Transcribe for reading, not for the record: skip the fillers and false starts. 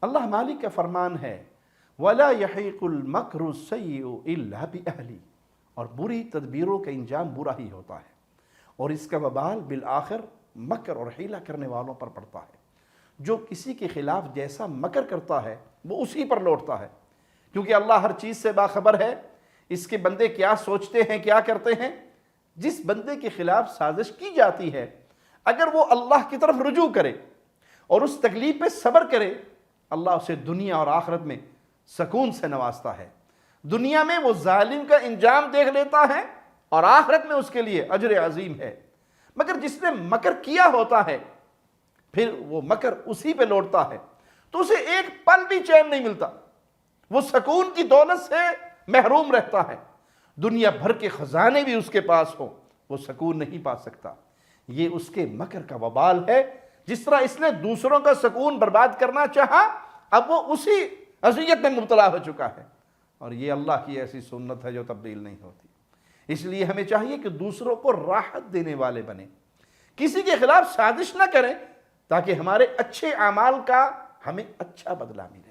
اللہ مالک کا فرمان ہے وَلَا يَحِيقُ الْمَكْرُ السَّيِّئُ إِلَّا بِأَهْلِهِ، اور بری تدبیروں کا انجام برا ہی ہوتا ہے، اور اس کا وبال بالآخر مکر اور حیلہ کرنے والوں پر پڑتا ہے۔ جو کسی کے خلاف جیسا مکر کرتا ہے وہ اسی پر لوٹتا ہے، کیونکہ اللہ ہر چیز سے باخبر ہے۔ اس کے بندے کیا سوچتے ہیں، کیا کرتے ہیں۔ جس بندے کے خلاف سازش کی جاتی ہے، اگر وہ اللہ کی طرف رجوع کرے اور اس تکلیف پہ صبر کرے، اللہ اسے دنیا اور آخرت میں سکون سے نوازتا ہے۔ دنیا میں وہ ظالم کا انجام دیکھ لیتا ہے اور آخرت میں اس کے لیے اجر عظیم ہے۔ مگر جس نے مکر کیا ہوتا ہے پھر وہ مکر اسی پہ لوٹتا ہے تو اسے ایک پل بھی چین نہیں ملتا، وہ سکون کی دولت سے محروم رہتا ہے، دنیا بھر کے خزانے بھی اس کے پاس ہوں وہ سکون نہیں پا سکتا۔ یہ اس کے مکر کا وبال ہے۔ جس طرح اس نے دوسروں کا سکون برباد کرنا چاہا، اب وہ اسی اذیت میں مبتلا ہو چکا ہے، اور یہ اللہ کی ایسی سنت ہے جو تبدیل نہیں ہوتی۔ اس لیے ہمیں چاہیے کہ دوسروں کو راحت دینے والے بنیں، کسی کے خلاف سازش نہ کریں، تاکہ ہمارے اچھے اعمال کا ہمیں اچھا بدلہ ملے۔